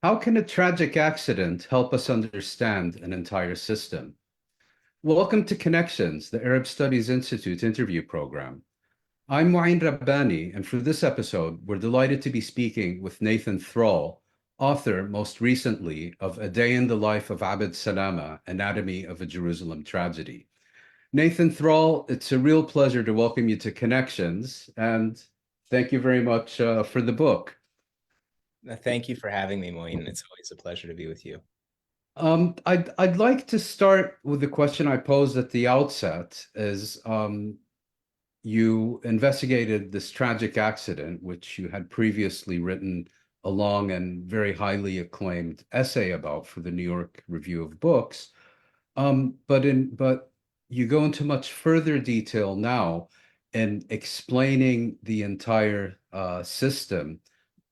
How can a tragic accident help us understand an entire system? Welcome to Connections, the Arab Studies Institute interview program. I'm Mouin Rabbani, and for this episode, we're delighted to be speaking with Nathan Thrall, author most recently of A Day in the Life of Abed Salama, Anatomy of a Jerusalem Tragedy. Nathan Thrall, it's a real pleasure to welcome you to Connections, and thank you very much for the book. Thank you for having me, Moin. It's always a pleasure to be with you. I'd like to start with the question I posed at the outset is you investigated this tragic accident, which you had previously written a long and very highly acclaimed essay about for the New York Review of Books. But you go into much further detail now in explaining the entire system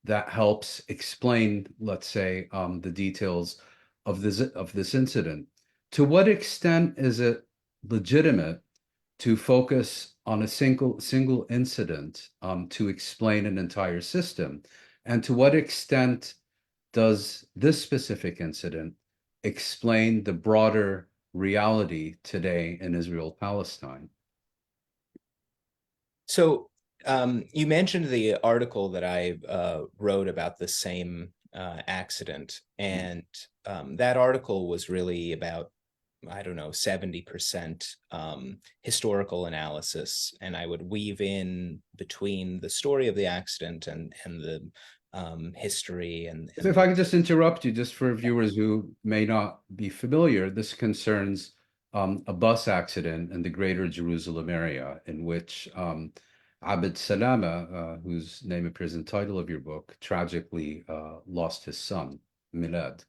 that helps explain, let's say, the details of this incident. To what extent is it legitimate to focus on a single incident to explain an entire system? And to what extent does this specific incident explain the broader reality today in Israel Palestine? So you mentioned the article that I wrote about the same accident, and that article was really about, I don't know, 70% historical analysis, and I would weave in between the story of the accident and the history So and if the I could just interrupt you, just for viewers who may not be familiar, this concerns a bus accident in the greater Jerusalem area in which Abed Salama, whose name appears in the title of your book, tragically lost his son, Milad.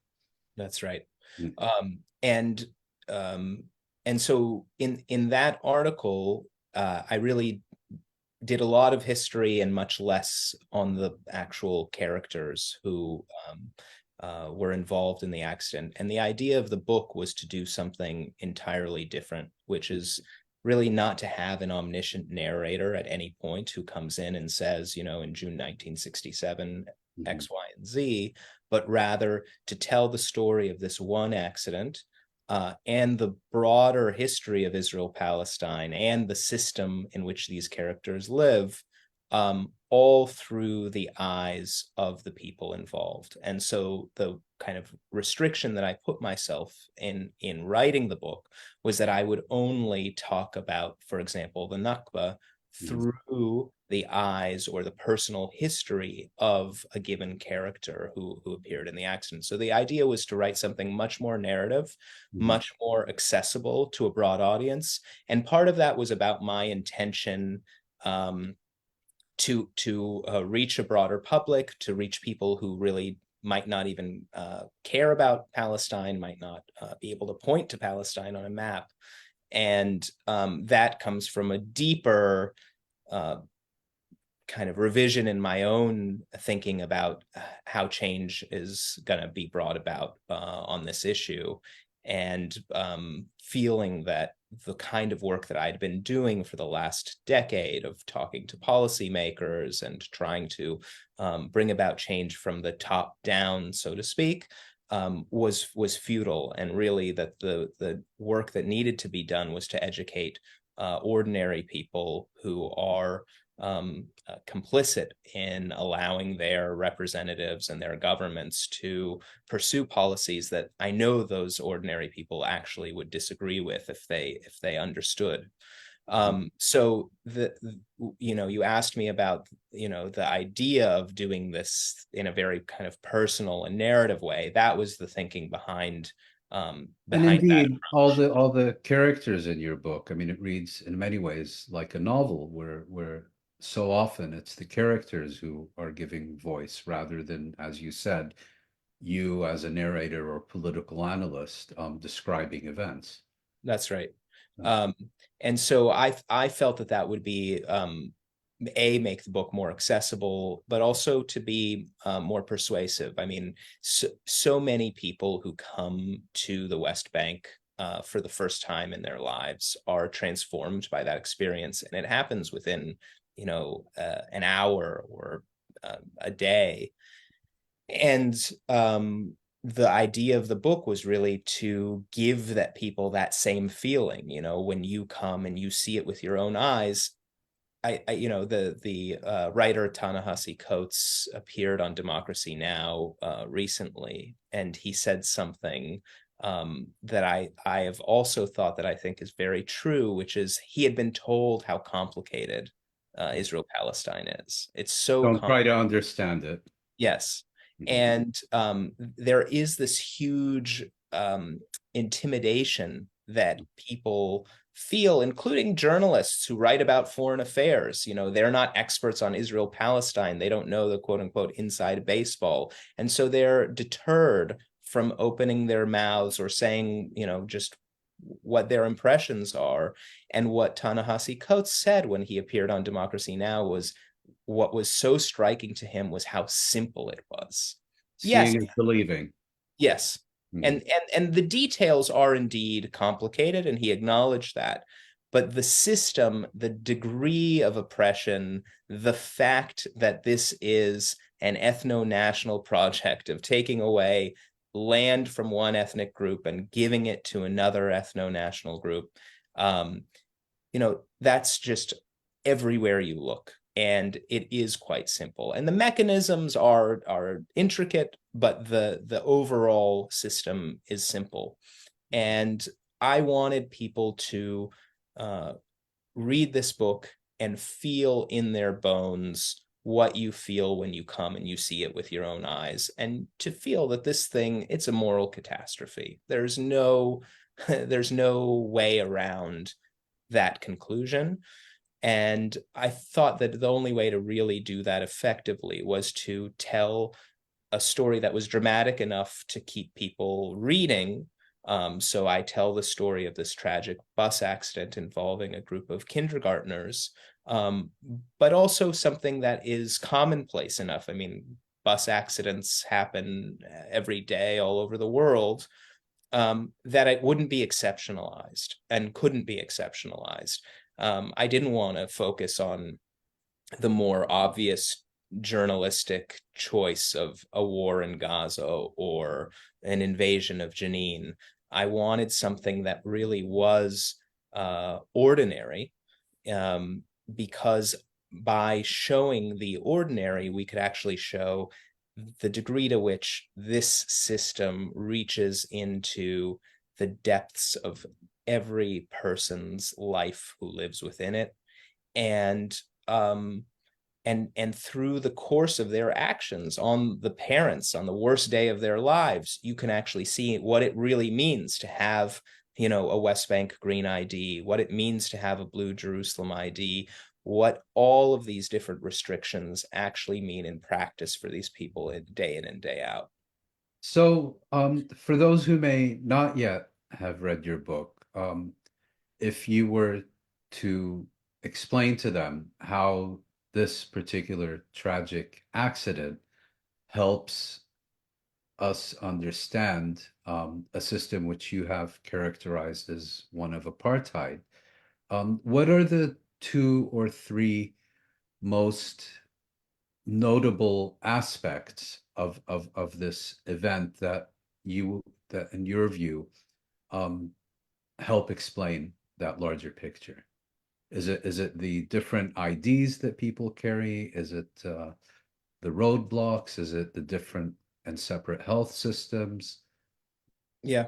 That's right. Mm. Um, and um, and so in that article, I really did a lot of history and much less on the actual characters who were involved in the accident. And the idea of the book was to do something entirely different, which is really not to have an omniscient narrator at any point who comes in and says, in June 1967, Mhm. X, Y, and Z, but rather to tell the story of this one accident and the broader history of Israel Palestine and the system in which these characters live, all through the eyes of the people involved. And so the kind of restriction that I put myself in writing the book was that I would only talk about, for example, the Nakba Mhm. through the eyes or the personal history of a given character who appeared in the accident. So the idea was to write something much more narrative, Mhm. much more accessible to a broad audience. And part of that was about my intention um, to reach a broader public, to reach people who really might not even care about Palestine, might not be able to point to Palestine on a map. And that comes from a deeper uh, kind of revision in my own thinking about how change is going to be brought about on this issue, and feeling that the kind of work that I'd been doing for the last decade of talking to policymakers and trying to bring about change from the top down, so to speak, was futile, and really that the work that needed to be done was to educate ordinary people who are complicit in allowing their representatives and their governments to pursue policies that I know those ordinary people actually would disagree with if they understood. So you asked me about the idea of doing this in a very kind of personal and narrative way. That was the thinking And behind that indeed, approach. all the characters in your book, I mean, it reads in many ways like a novel where so often it's the characters who are giving voice rather than, as you said, you as a narrator or political analyst describing events. That's right. Mm. Um, and so I felt that that would be a make the book more accessible, but also to be more persuasive. I mean, so many people who come to the West Bank for the first time in their lives are transformed by that experience, and it happens within an hour or a day. And the idea of the book was really to give that people that same feeling, you know, when you come and you see it with your own eyes. You know, the writer Ta-Nehisi Coates appeared on Democracy Now! Recently, and he said something that I have also thought that I think is very true, which is he had been told how complicated Israel Palestine is. It's so Don't try complicated. to understand it. Yes. Mhm. And there is this huge intimidation that people feel, including journalists who write about foreign affairs. You know, they're not experts on Israel Palestine. They don't know the quote unquote inside baseball. And so they're deterred from opening their mouths or saying, you know, just what their impressions are. And what Ta-Nehisi Coates said when he appeared on Democracy Now! Was what was so striking to him was how simple it was. Yes, Seeing is believing. yes. Mhm. And the details are indeed complicated, and he acknowledged that. But the system, the degree of oppression, the fact that this is an ethno-national project of taking away land from one ethnic group and giving it to another ethno-national group, um, you know, that's just everywhere you look. And it is quite simple. And the mechanisms are intricate, but the overall system is simple. And I wanted people to uh, read this book and feel in their bones what you feel when you come and you see it with your own eyes, and to feel that this thing, it's a moral catastrophe. There's no way around that conclusion. And I thought that the only way to really do that effectively was to tell a story that was dramatic enough to keep people reading. So I tell the story of this tragic bus accident involving a group of kindergartners, um, but also something that is commonplace enough. I mean, bus accidents happen every day all over the world, that it wouldn't be exceptionalized and couldn't be exceptionalized. I didn't want to focus on the more obvious journalistic choice of a war in Gaza or an invasion of Jenin. I wanted something that really was ordinary, um, because by showing the ordinary, we could actually show the degree to which this system reaches into the depths of every person's life who lives within it. And um, and through the course of their actions on the parents on the worst day of their lives, you can actually see what it really means to have, you know, a West Bank green ID, what it means to have a blue Jerusalem ID, what all of these different restrictions actually mean in practice for these people in and day out. So, for those who may not yet have read your book, if you were to explain to them how this particular tragic accident helps us understand a system which you have characterized as one of apartheid, what are the two or three most notable aspects of this event that in your view, um, help explain that larger picture? Is it the different IDs that people carry? Is it the roadblocks? Is it the different and separate health systems? Yeah.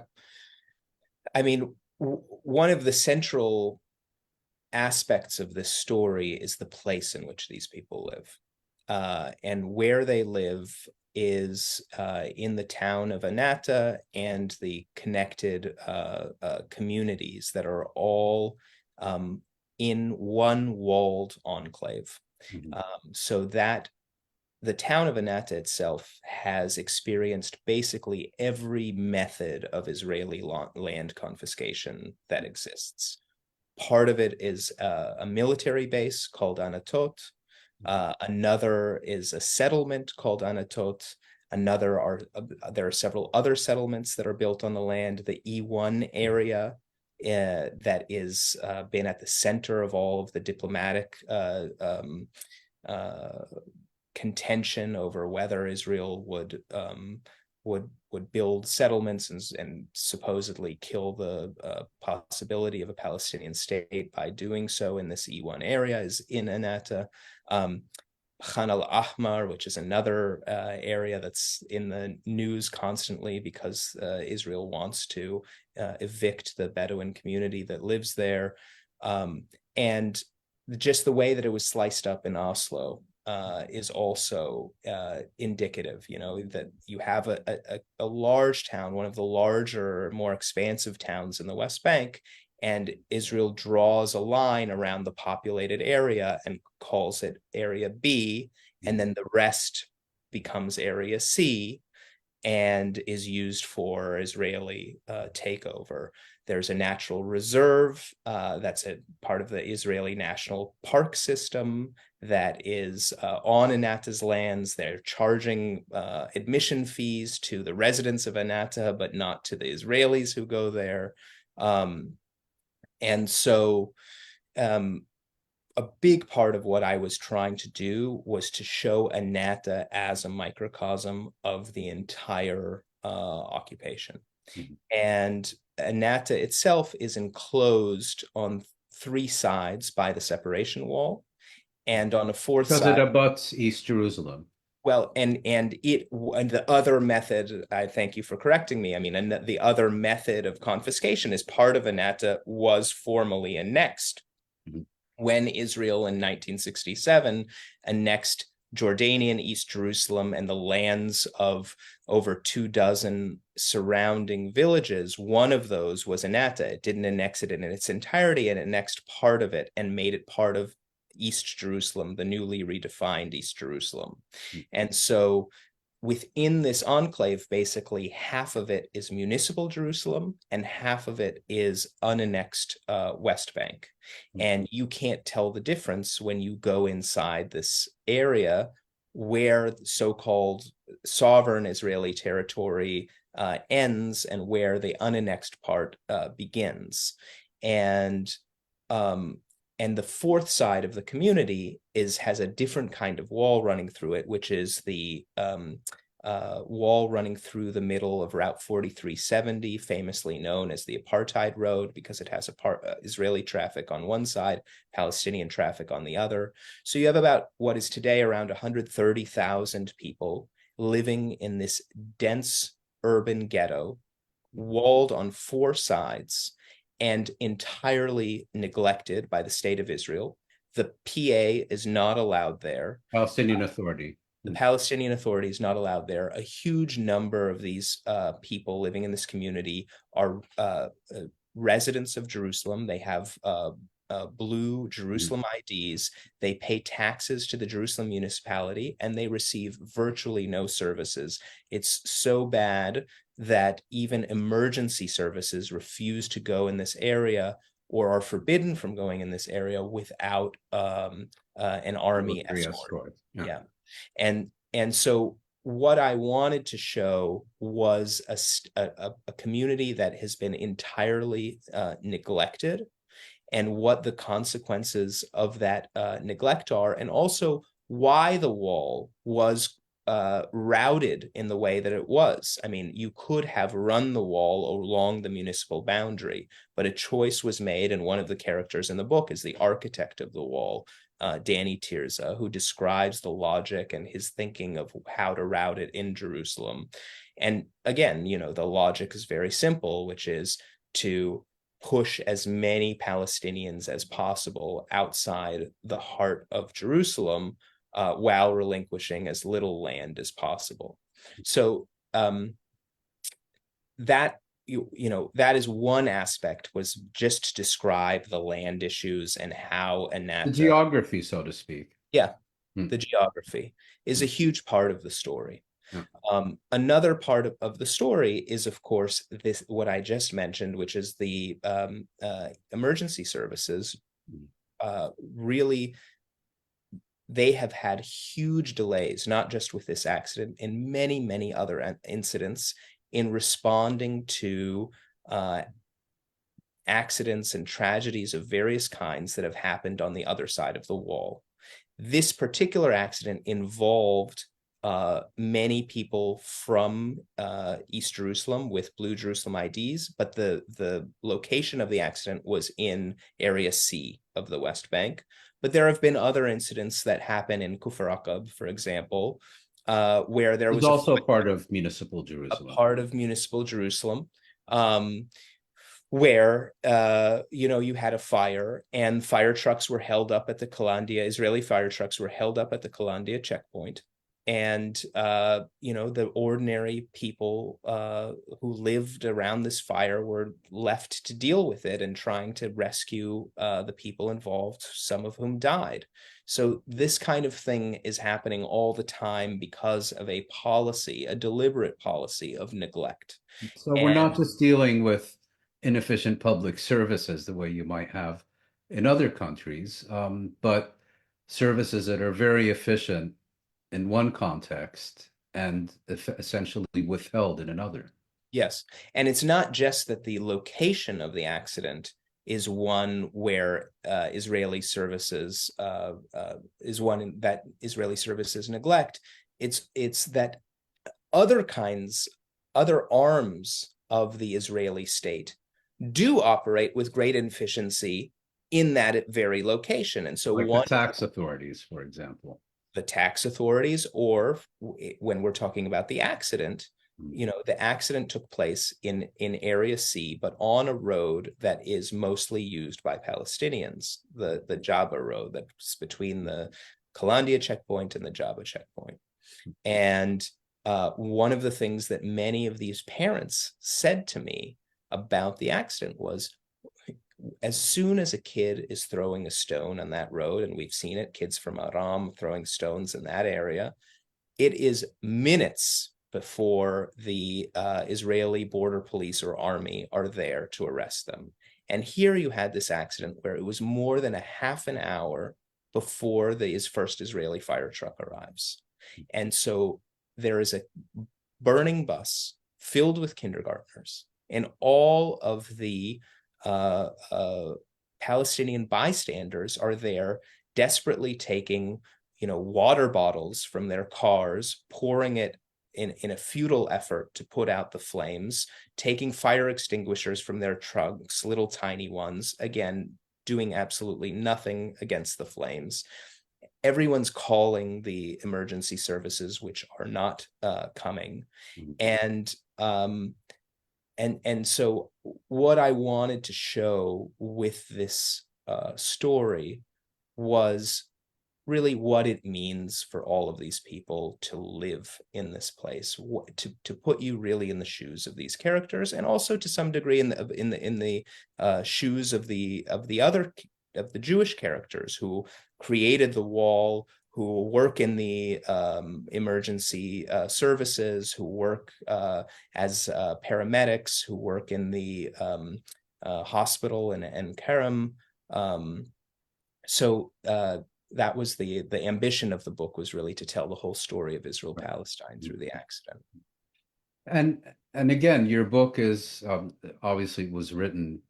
I mean, one of the central aspects of this story is the place in which these people live. And where they live is in the town of Anata and the connected communities that are all in one walled enclave. Mhm. So that the town of Anata itself has experienced basically every method of Israeli land confiscation that exists. Part of it is a military base called Anatot. Another is a settlement called Anatot. There are several other settlements that are built on the land. The E1 area that is been at the center of all of the diplomatic uh, contention over whether Israel would build settlements and supposedly kill the possibility of a Palestinian state by doing so in this E1 area is in Anata. Khan al-Ahmar, which is another area that's in the news constantly because Israel wants to evict the Bedouin community that lives there. And just the way that it was sliced up in Oslo is also indicative, that you have a large town, one of the larger, more expansive towns in the West Bank, and Israel draws a line around the populated area and calls it Area B, and then the rest becomes Area C and is used for Israeli takeover. There's a natural reserve that's a part of the Israeli National Park System that is on Anata's lands. They're charging admission fees to the residents of Anata, but not to the Israelis who go there. And so a big part of what I was trying to do was to show Anata as a microcosm of the entire occupation. Mm-hmm. And Anata itself is enclosed on 3 sides by the separation wall, and on a 4th side. Because it abuts East Jerusalem. Well, and the other method, I thank you for correcting me. I mean, and the other method of confiscation is part of Anata was formally annexed. Mm-hmm. When Israel in 1967 annexed Jordanian East Jerusalem and the lands of over 24 surrounding villages. One of those was Anata. It didn't annex it in its entirety, and it annexed part of it and made it part of East Jerusalem, the newly redefined East Jerusalem. Mm-hmm. And so within this enclave, basically half of it is municipal Jerusalem and half of it is unannexed West Bank. Mm-hmm. And you can't tell the difference when you go inside this area where so-called sovereign Israeli territory ends and where the unannexed part begins. And the 4th side of the community has a different kind of wall running through it, which is the wall running through the middle of Route 4370, famously known as the Apartheid Road, because it has Israeli traffic on one side, Palestinian traffic on the other. So you have about what is today around 130,000 people living in this dense urban ghetto, walled on 4 sides, and entirely neglected by the state of Israel. The PA is not allowed there. Palestinian Authority. The Palestinian Authority is not allowed there. A huge number of these people living in this community are residents of Jerusalem. They have blue Jerusalem IDs. They pay taxes to the Jerusalem municipality, and they receive virtually no services. It's so bad that even emergency services refuse to go in this area or are forbidden from going in this area without an army escort. Yeah. And so what I wanted to show was a community that has been entirely neglected, and what the consequences of that neglect are, and also why the wall was routed in the way that it was. I mean, you could have run the wall along the municipal boundary, but a choice was made, and one of the characters in the book is the architect of the wall, Danny Tirza, who describes the logic and his thinking of how to route it in Jerusalem. And again, the logic is very simple, which is to push as many Palestinians as possible outside the heart of Jerusalem, while relinquishing as little land as possible. So that that is one aspect, was just to describe the land issues and how Anata, the geography, so to speak. Yeah, the geography is a huge part of the story. Yeah. Another part of the story is, of course, what I just mentioned, which is the emergency services. Really, they have had huge delays, not just with this accident, in many, many other incidents, in responding to accidents and tragedies of various kinds that have happened on the other side of the wall. This particular accident involved many people from East Jerusalem with Blue Jerusalem IDs, but the location of the accident was in Area C of the West Bank. But there have been other incidents that happen in Kufr Aqab, for example, where there It's was also part of municipal a Jerusalem. part of municipal Jerusalem, where you had a fire and fire trucks were held up at the Kalandia, Israeli fire trucks were held up at the Kalandia checkpoint. And the ordinary people who lived around this fire were left to deal with it and trying to rescue the people involved, some of whom died. So this kind of thing is happening all the time because of a policy, a deliberate policy of neglect. So we're not And just dealing with inefficient public services the way you might have in other countries, but services that are very efficient in one context and essentially withheld in another. yes, and it's not just that the location of the accident is one where Israeli services is one that Israeli services neglect. It's that other arms of the Israeli state do operate with great efficiency in that very location. And so Like the one, tax authorities, for example. the tax authorities, or when we're talking about the accident, the accident took place in Area C, but on a road that is mostly used by Palestinians, the Jabba road that's between the Kalandia checkpoint and the Jabba checkpoint. And one of the things that many of these parents said to me about the accident was, as soon as a kid is throwing a stone on that road, and we've seen it, kids from Aram throwing stones in that area, it is minutes before the Israeli border police or army are there to arrest them. And here you had this accident where it was more than a half an hour before the first Israeli fire truck arrives. And so there is a burning bus filled with kindergartners, and all of the Palestinian bystanders are there desperately taking, water bottles from their cars, pouring it in a futile effort to put out the flames, taking fire extinguishers from their trunks, little tiny ones, again, doing absolutely nothing against the flames. Everyone's calling the emergency services, which are not coming. And so what I wanted to show with this story was really what it means for all of these people to live in this place, to put you really in the shoes of these characters, and also to some degree in the shoes of the Jewish characters who created the wall, who work in the emergency services, who work as paramedics, who work in the hospital and Kerem. So that was the ambition of the book, was really to tell the whole story of Israel-Palestine through the accident. And again, your book is obviously was written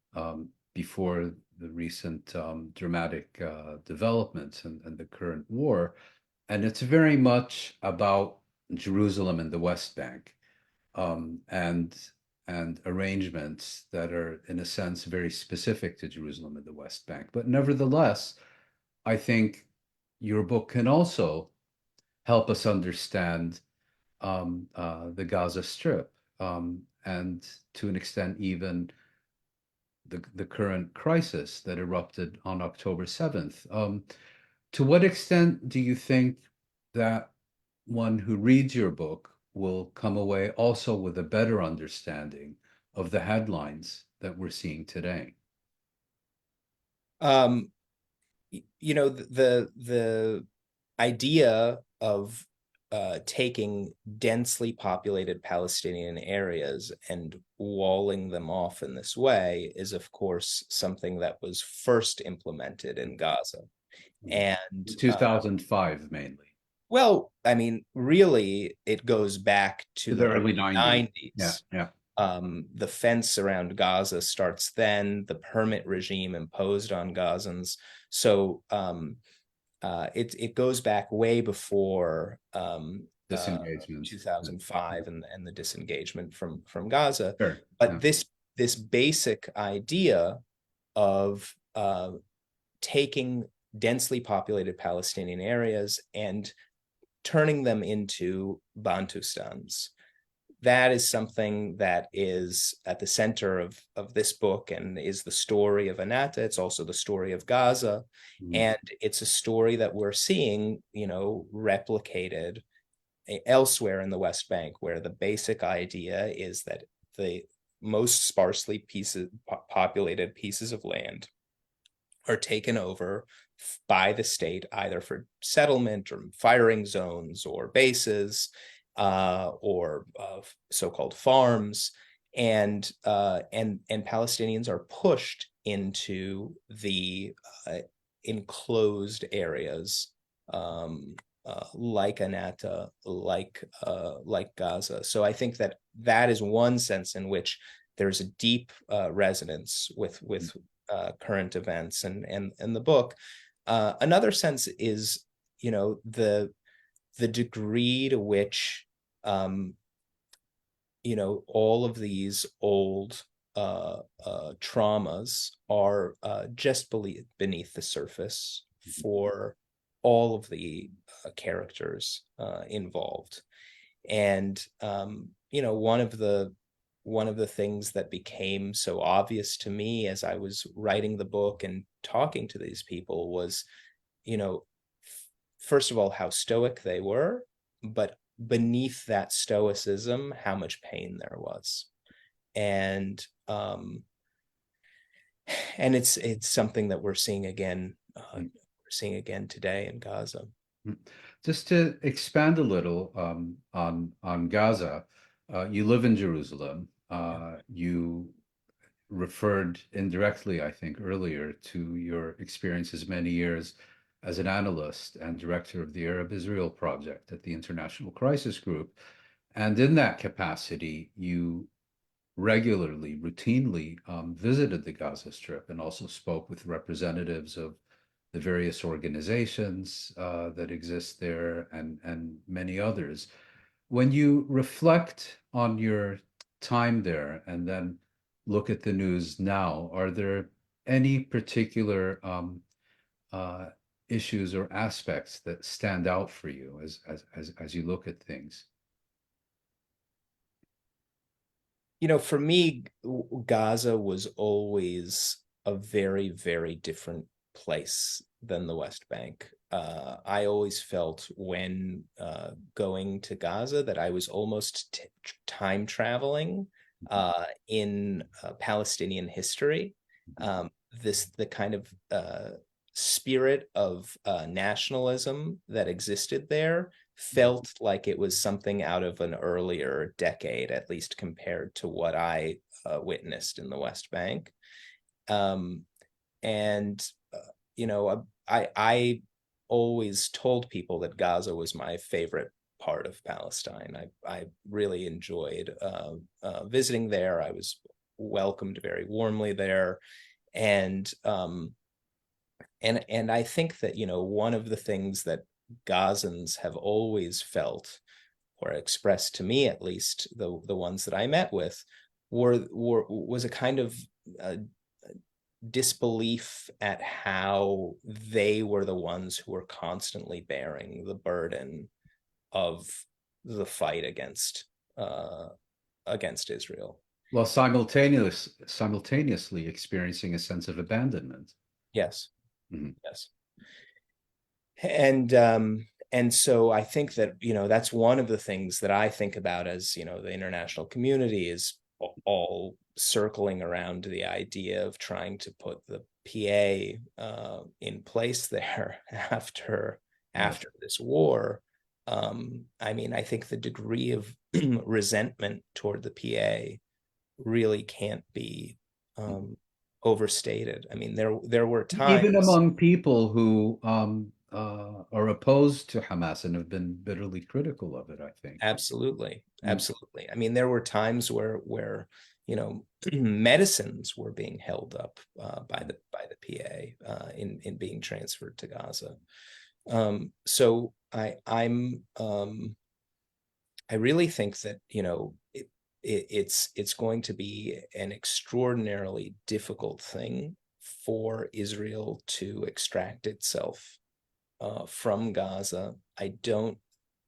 before the recent dramatic developments and the current war, and it's very much about Jerusalem and the West Bank, and arrangements that are, in a sense, very specific to Jerusalem and the West Bank. But nevertheless, I think your book can also help us understand the Gaza Strip, and to an extent, even the current crisis that erupted on October 7th. To what extent do you think that one who reads your book will come away also with a better understanding of the headlines that we're seeing today? The idea of taking densely populated Palestinian areas and walling them off in this way is, of course, something that was first implemented in Gaza. And 2005 mainly. well, I mean, really, it goes back to The the early early 90s. Yeah, 90s. yeah. The fence around Gaza starts then, the permit regime imposed on Gazans. So it goes back way before Disengagement. 2005 and the disengagement from Gaza. Sure. But Yeah. this basic idea of taking densely populated Palestinian areas and turning them into Bantustans. That is something that is at the center of this book and is the story of Anatta. It's also the story of Gaza. Mhm. And it's a story that we're seeing, replicated elsewhere in the West Bank, where the basic idea is that the most sparsely populated pieces of land are taken over by the state, either for settlement or firing zones or bases, or so-called farms, and Palestinians are pushed into the enclosed areas, like Anatta, like Gaza. So I think that is one sense in which there's a deep resonance with current events and the book. Another sense is, the degree to which all of these old traumas are just beneath the surface for all of the characters involved. And one of the things that became so obvious to me as I was writing the book and talking to these people was, first of all, how stoic they were, but beneath that stoicism, how much pain there was. And it's something that we're seeing again. We're seeing again today in Gaza. Just to expand a little on Gaza, you live in Jerusalem. You referred indirectly, I think, earlier to your experiences many years as an analyst and director of the Arab Israel Project at the International Crisis Group. And in that capacity, you regularly, routinely visited the Gaza Strip and also spoke with representatives of the various organizations that exist there and many others. When you reflect on your time there and then look at the news now, are there any particular uh, issues or aspects that stand out for you as you look at things? For me, Gaza was always a very, very different place than the West Bank. I always felt when going to Gaza that I was almost time traveling in Palestinian history. The kind of spirit of nationalism that existed there felt like it was something out of an earlier decade, at least compared to what I witnessed in the West Bank. And I always told people that Gaza was my favorite part of Palestine. I really enjoyed visiting there. I was welcomed very warmly there, and I think that one of the things that Gazans have always felt, or expressed to me at least, the ones that I met with, was a kind of disbelief at how they were the ones who were constantly bearing the burden of the fight against Israel. While simultaneously experiencing a sense of abandonment. Yes. Mhm. Yes. And so I think that that's one of the things that I think about as the international community is all circling around the idea of trying to put the PA in place there after this war. I mean, I think the degree of resentment toward the PA really can't be overstated. I mean, there were Even times. among people who are opposed to Hamas and have been bitterly critical of it, I think. Absolutely, Mm. absolutely. I mean, there were times where medicines were being held up by the PA in being transferred to Gaza. So I really think that, it's going to be an extraordinarily difficult thing for Israel to extract itself from Gaza. I don't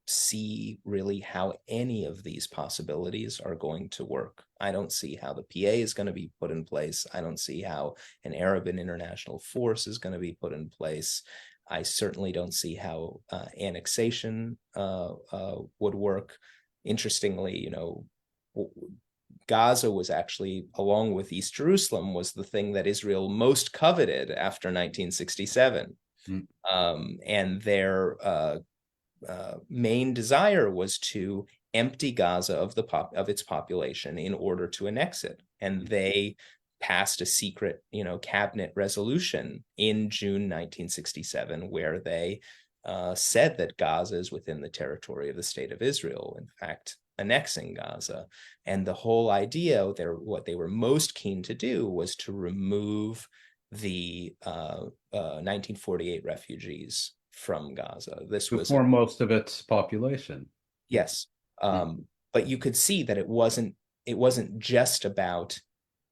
see really how any of these possibilities are going to work. I don't see how the PA is going to be put in place. I don't see how an Arab and international force is going to be put in place. I certainly don't see how annexation would work. Interestingly, Gaza was actually, along with East Jerusalem, was the thing that Israel most coveted after 1967. Mm. And their main desire was to empty Gaza of its population in order to annex it. And they passed a secret, cabinet resolution in June 1967, where they said that Gaza is within the territory of the state of Israel, in fact, annexing Gaza. And the whole idea, what they were most keen to do was to remove the 1948 refugees from Gaza. This was Before most of its population. yes, Mm. but you could see that it wasn't just about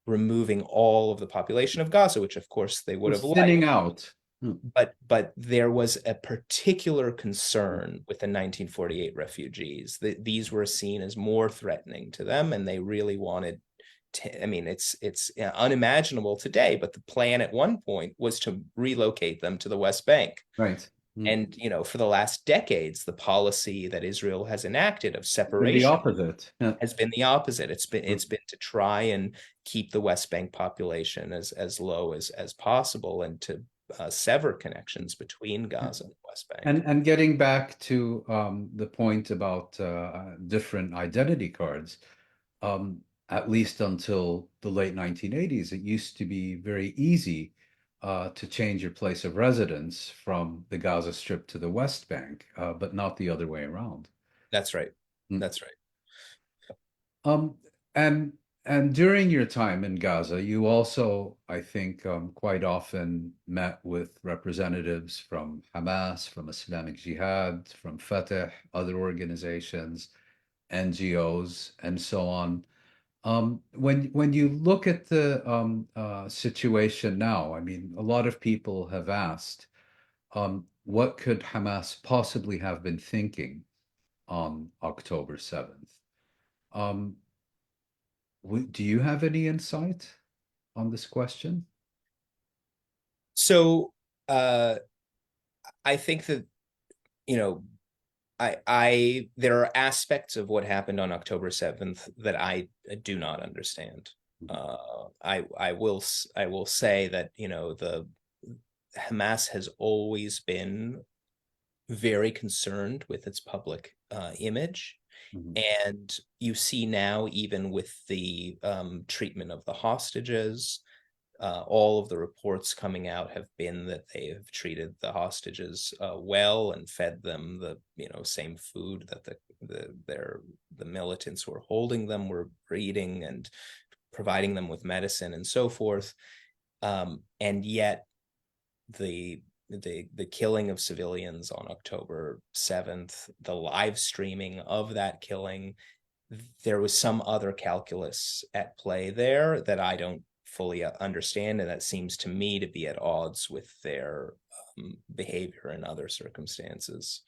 removing all of the population of Gaza, which of course they would have Was liked, thinning out. Mm. but there was a particular concern with the 1948 refugees that these were seen as more threatening to them, and they really wanted I mean, it's unimaginable today, but the plan at one point was to relocate them to the West Bank. Right. Mm. And, for the last decades, the policy that Israel has enacted of And the separation opposite. Yeah. has been the opposite. It's been to try and keep the West Bank population as low as possible, and to sever connections between Gaza and the West Bank. And getting back to the point about different identity cards, at least until the late 1980s, it used to be very easy to change your place of residence from the Gaza Strip to the West Bank, but not the other way around. That's right. Mm. That's right. Um, and and during your time in Gaza, you also, I think, quite often met with representatives from Hamas, from Islamic Jihad, from Fatah, other organizations, NGOs, and so on. When you look at the situation now, I mean, a lot of people have asked, what could Hamas possibly have been thinking on October 7th? Um, do you have any insight on this question? So I think that, you know, I there are aspects of what happened on October 7th that I do not understand. I will say that, the Hamas has always been very concerned with its public image. Mhm. And you see now, even with the treatment of the hostages, all of the reports coming out have been that they have treated the hostages well, and fed them the same food that the militants who were holding them were eating, and providing them with medicine and so forth. And yet the killing of civilians on October 7th, the live streaming of that killing, there was some other calculus at play there that I don't fully understand, and that seems to me to be at odds with their behavior in other circumstances.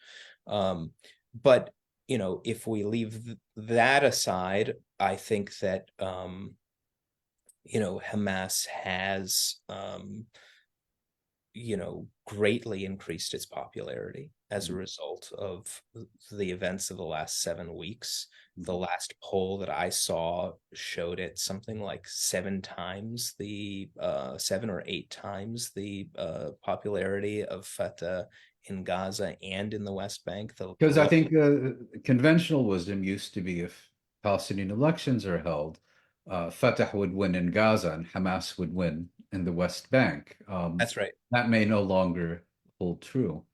But if we leave that aside, I think that Hamas has greatly increased its popularity as a result of the events of the last 7 weeks. The last poll that I saw showed it something like 7 or 8 times the popularity of Fatah in Gaza and in the West Bank. Because I think conventional wisdom used to be if Palestinian elections are held, Fatah would win in Gaza and Hamas would win in the West Bank. That's right. That may no longer hold true.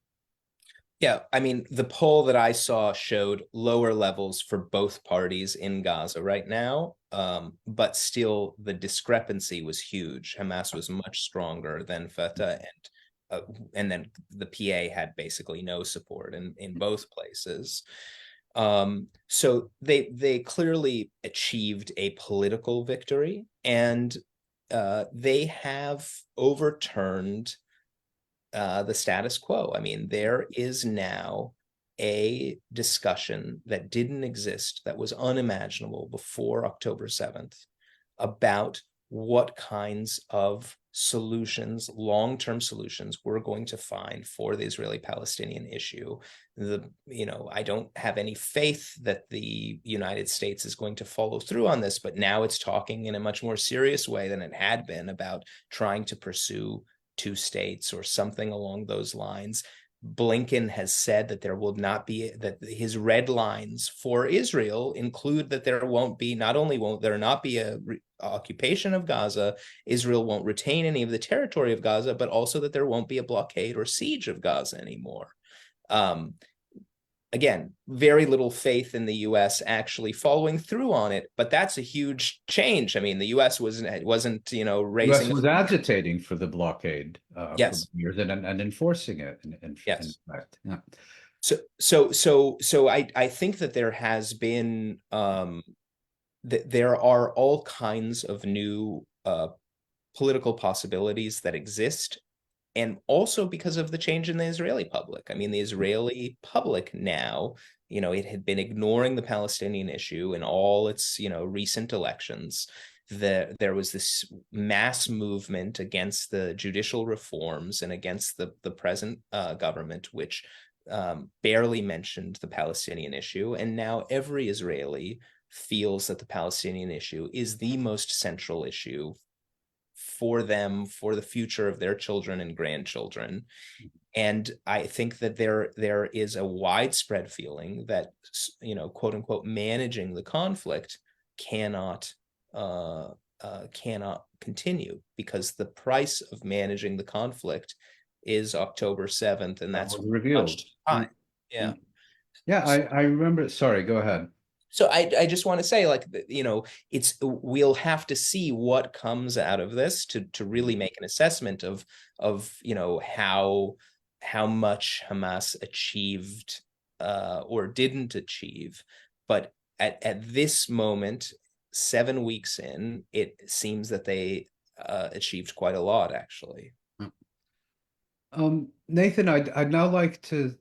Yeah, I mean, the poll that I saw showed lower levels for both parties in Gaza right now, but still the discrepancy was huge. Hamas was much stronger than Fatah, and and then the PA had basically no support in both places. So they clearly achieved a political victory, and they have overturned the status quo. I mean, there is now a discussion that didn't exist, that was unimaginable before October 7th, about what kinds of solutions, long-term solutions, we're going to find for the Israeli-Palestinian issue. I don't have any faith that the United States is going to follow through on this, but now it's talking in a much more serious way than it had been about trying to pursue two states or something along those lines. Blinken has said that there will not be, that his red lines for Israel include that there won't be, not only won't there not be a occupation of Gaza, Israel won't retain any of the territory of Gaza, but also that there won't be a blockade or siege of Gaza anymore. Again, very little faith in the U.S. actually following through on it, but that's a huge change. I mean, the U.S. wasn't U.S. raising. was agitating for the blockade for Yes. years and enforcing it. In Yes. fact, yeah. So I think that there has been there are all kinds of new political possibilities that exist, and also because of the change in the Israeli public. I mean, the Israeli public now, it had been ignoring the Palestinian issue in all its, recent elections. There was this mass movement against the judicial reforms and against the present government, which barely mentioned the Palestinian issue. And now every Israeli feels that the Palestinian issue is the most central issue for them, for the future of their children and grandchildren. And I think that there is a widespread feeling that, quote unquote, managing the conflict cannot continue, because the price of managing the conflict is October 7th, and That that's was revealed. time. Yeah. Yeah, I remember. Sorry, go ahead. So I just want to say, like, we'll have to see what comes out of this to really make an assessment of how much Hamas achieved or didn't achieve. But at this moment, 7 weeks in, it seems that they achieved quite a lot, actually. Nathan, I'd now like to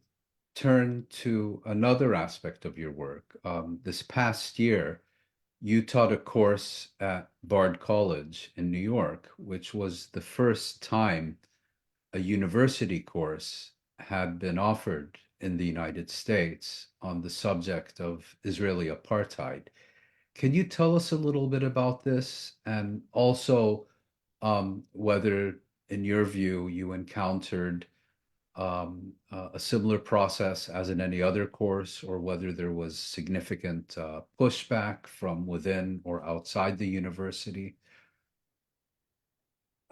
turn to another aspect of your work. This past year, you taught a course at Bard College in New York, which was the first time a university course had been offered in the United States on the subject of Israeli apartheid. Can you tell us a little bit about this, and also whether, in your view, you encountered a similar process as in any other course, or whether there was significant pushback from within or outside the university?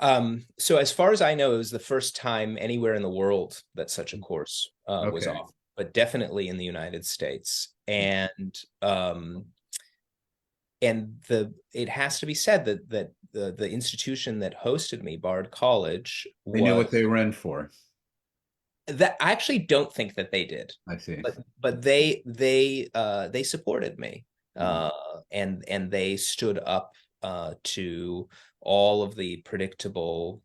So as far as I know, it was the first time anywhere in the world that such a course was Okay. offered, but definitely in the United States. And it has to be said that the institution that hosted me, Bard College, They knew what they were in for. that I actually don't think that they did, I see. but they supported me, Mhm. and they stood up to all of the predictable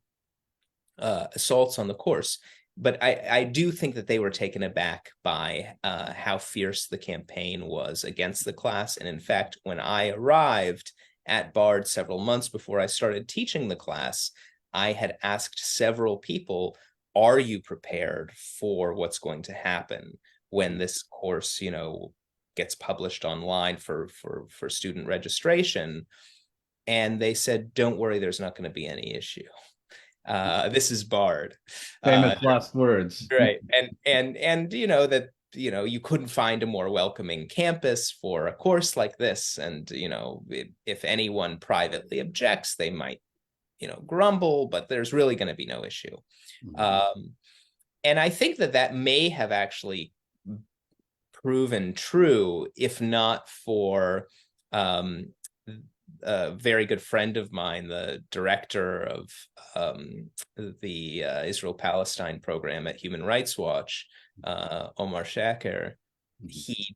assaults on the course. But I do think that they were taken aback by how fierce the campaign was against the class. And in fact, when I arrived at Bard several months before I started teaching the class, I had asked several people, are you prepared for what's going to happen when this course, gets published online for student registration? And they said, don't worry, there's not going to be any issue. This is Bard. Famous last words. Right. And that you couldn't find a more welcoming campus for a course like this. And if anyone privately objects, they might grumble, but there's really going to be no issue. And I think that may have actually proven true, if not for a very good friend of mine, the director of the Israel Palestine program at Human Rights Watch, Omar Shaker, Mhm. he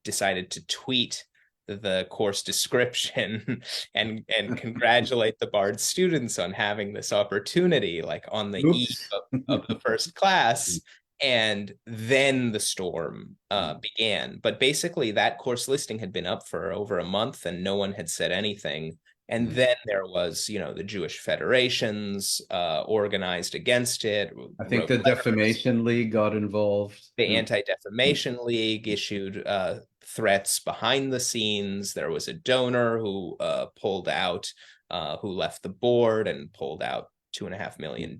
decided to tweet the course description and congratulate the Bard students on having this opportunity, like on the eve Oops. of the first class. And then the storm began. But basically, that course listing had been up for over a month and no one had said anything. And then there was, the Jewish federations organized against it, I think wrote the letters. Defamation League got involved. The Mm, mm. Anti-Defamation League issued threats behind the scenes. There was a donor who pulled out, who left the board and pulled out $2.5 million.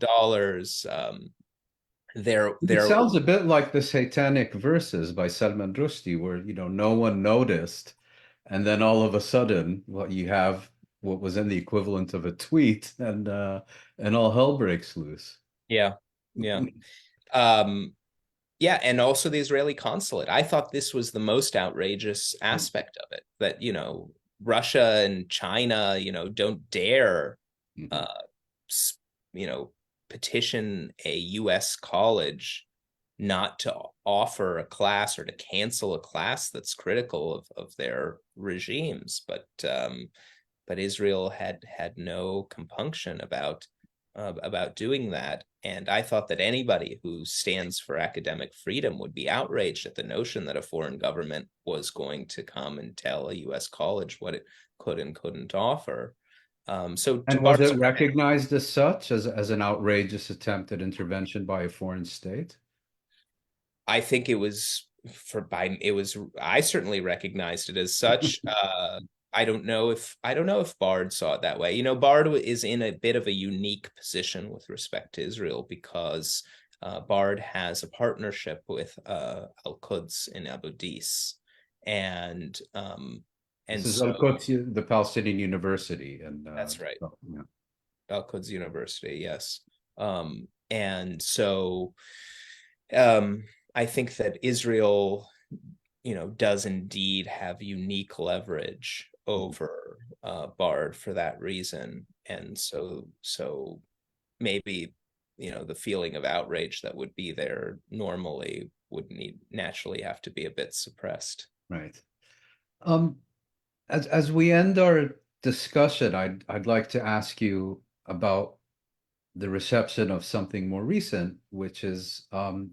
It There, sounds a bit like the Satanic Verses by Salman Rushdie, where no one noticed, and then all of a sudden, what you have what was in the equivalent of a tweet, and all hell breaks loose. yeah, yeah. Um, yeah, and also the Israeli consulate. I thought this was the most outrageous aspect of it, that, Russia and China, don't dare, Mhm. uh, you know, petition a US college not to offer a class or to cancel a class that's critical of their regimes. But Israel had no compunction about doing that. And I thought that anybody who stands for academic freedom would be outraged at the notion that a foreign government was going to come and tell a U.S. college what it could and couldn't offer. So to And was Bart's it point, recognized as such, as an outrageous attempt at intervention by a foreign state? I think it was for Biden. It was. I certainly recognized it as such. I don't know if Bard saw it that way. Bard is in a bit of a unique position with respect to Israel because Bard has a partnership with Al Quds in Abu Dis, and This and is so Al-Quds, the Palestinian University, and that's right, oh, yeah. Al Quds University, yes. And so um, I think that Israel, does indeed have unique leverage Mhm. over Bard for that reason. And so maybe, the feeling of outrage that would be there normally would need naturally have to be a bit suppressed. Right. Um, as we end our discussion, I'd like to ask you about the reception of something more recent, which is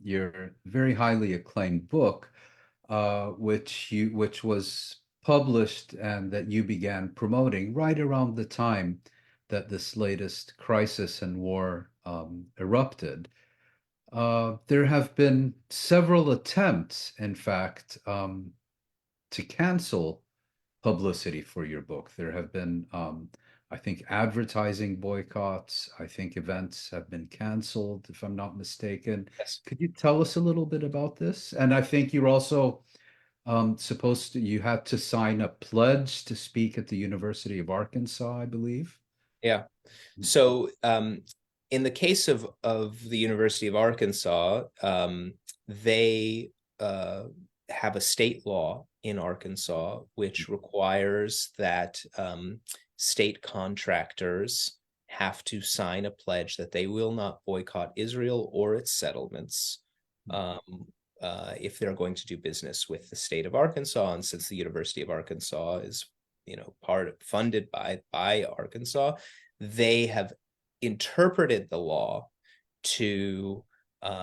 your very highly acclaimed book, which was published and that you began promoting right around the time that this latest crisis and war erupted. There have been several attempts, in fact, to cancel publicity for your book. There have been, I think, advertising boycotts. I think events have been canceled, if I'm not mistaken. Yes. Could you tell us a little bit about this? And I think you're also you had to sign a pledge to speak at the University of Arkansas, I believe. Yeah. So in the case of the University of Arkansas, they have a state law in Arkansas which requires that state contractors have to sign a pledge that they will not boycott Israel or its settlements um, if they're going to do business with the state of Arkansas. And since the University of Arkansas is, funded by Arkansas, they have interpreted the law to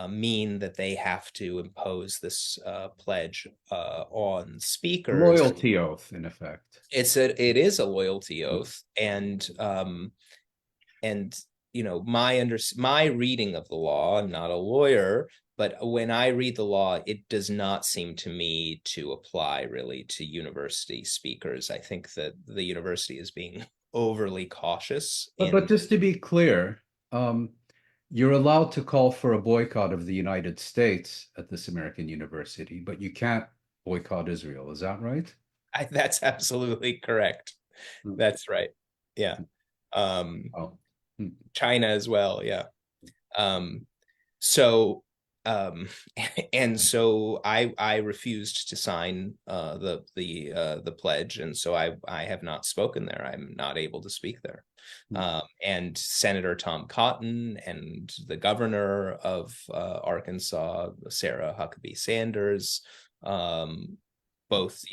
mean that they have to impose this pledge on A speakers. loyalty oath, in effect. It is a loyalty oath, and my reading of the law, I'm not a lawyer, but when I read the law, it does not seem to me to apply really to university speakers. I think that the university is being overly cautious But in. just to be clear, um, you're allowed to call for a boycott of the United States at this American university, but you can't boycott Israel. Is that right? That's absolutely correct. Hmm. That's right. Yeah. Oh. Hmm. China as well. Yeah. Um, so um, and so I refused to sign the pledge, and so I have not spoken there. I'm not able to speak there. And Senator Tom Cotton and the governor of Arkansas, Sarah Huckabee Sanders, both,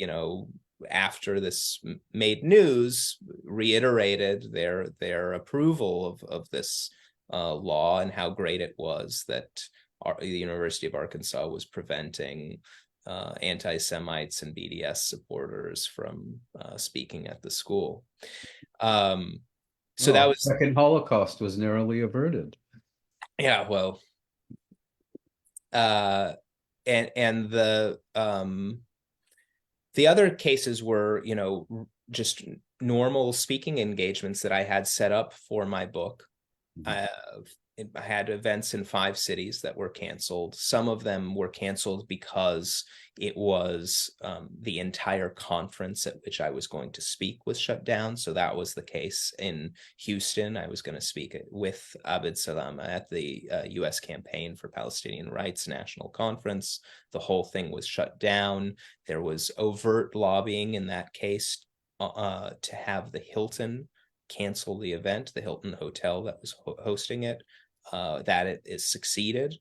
after this made news, reiterated their approval of this law and how great it was that the University of Arkansas was preventing anti-Semites and BDS supporters from speaking at the school. So that Oh, was, second Holocaust was narrowly averted. yeah, well, and the other cases were, just normal speaking engagements that I had set up for my book. I had events in 5 cities that were canceled. Some of them were canceled because it was the entire conference at which I was going to speak was shut down. So that was the case in Houston. I was going to speak with Abed Salama at the U.S. Campaign for Palestinian Rights National Conference. The whole thing was shut down. There was overt lobbying in that case to have the Hilton cancel the event, the Hilton Hotel that was hosting it, that it is succeeded.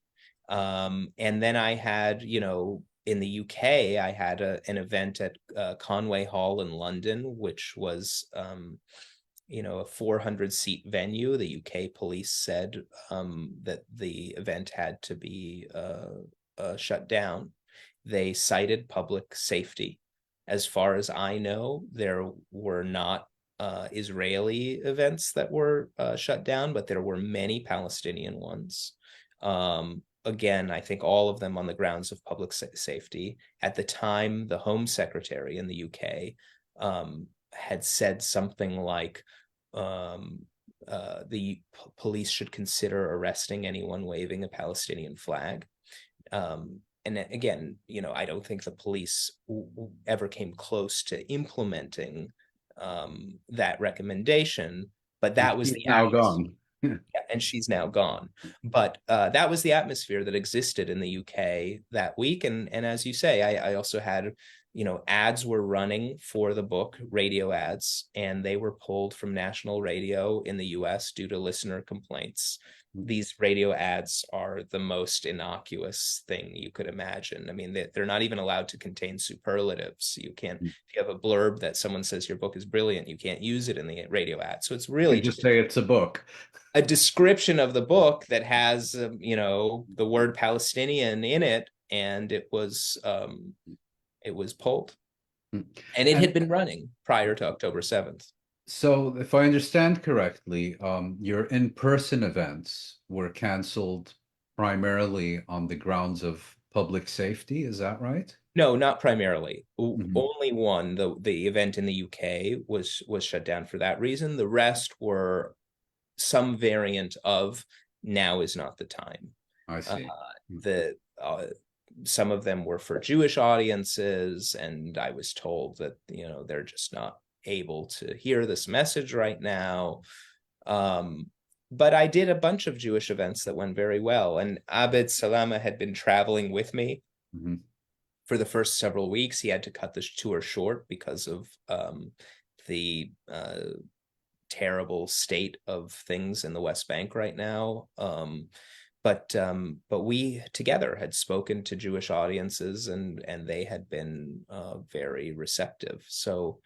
And then I had, in the UK, I had an event at Conway Hall in London, which was, a 400-seat venue. The UK police said that the event had to be shut down. They cited public safety. As far as I know, there were not Israeli events that were shut down, but there were many Palestinian ones. Again, I think all of them on the grounds of public safety. At the time, the Home Secretary in the UK had said something like the police should consider arresting anyone waving a Palestinian flag. And again, I don't think the police ever came close to implementing that recommendation, but that was He's the now gone. and she's now gone. But that was the atmosphere that existed in the UK that week. And as you say, I also had, ads were running for the book, radio ads, and they were pulled from national radio in the US due to listener complaints. These radio ads are the most innocuous thing you could imagine. I mean, they're not even allowed to contain superlatives. You can't, if you have a blurb that someone says your book is brilliant, you can't use it in the radio ad. So it's You really just just say it's a book. a description of the book that has, the word Palestinian in it, and it was pulled, and it And had been running prior to October 7th. so, if I understand correctly, your in-person events were canceled primarily on the grounds of public safety. Is that right? No, not primarily. Mhm. Only one, the event in the UK was shut down for that reason. The rest were some variant of now is not the time. I Uh, see. the Some of them were for Jewish audiences, and I was told that they're just not able to hear this message right now. But I did a bunch of Jewish events that went very well, and Abed Salama had been traveling with me Mhm. for the first several weeks. He had to cut the tour short because of the terrible state of things in the West Bank right now. But we together had spoken to Jewish audiences, and they had been very receptive. So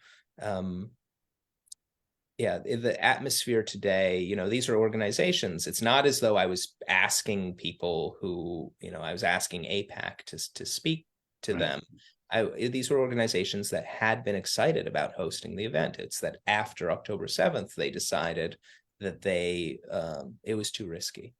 yeah, the atmosphere today, these are organizations. It's not as though I was asking people who, I was asking AIPAC to speak to Right. them. These were organizations that had been excited about hosting the event. It's that after October 7th, they decided that it was too risky.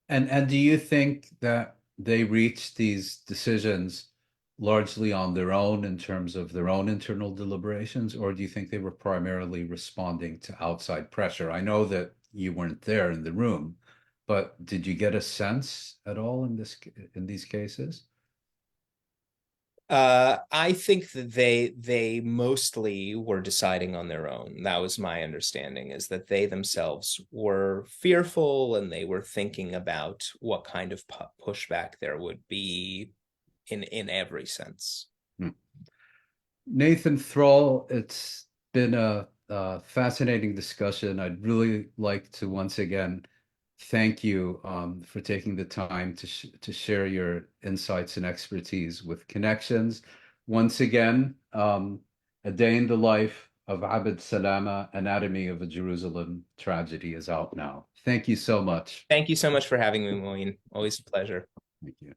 And do you think that they reached these decisions largely on their own in terms of their own internal deliberations, or do you think they were primarily responding to outside pressure? I know that you weren't there in the room, but did you get a sense at all in these cases? I think that they mostly were deciding on their own. That was my understanding, is that they themselves were fearful and they were thinking about what kind of pushback there would be in every sense. Hmm. Nathan Thrall, it's been a fascinating discussion. I'd really like to once again thank you for taking the time to share your insights and expertise with Connections. Once again, A Day in the Life of Abed Salama, Anatomy of a Jerusalem Tragedy is out now. Thank you so much. Thank you so much for having me, Mouin. Always a pleasure. Thank you.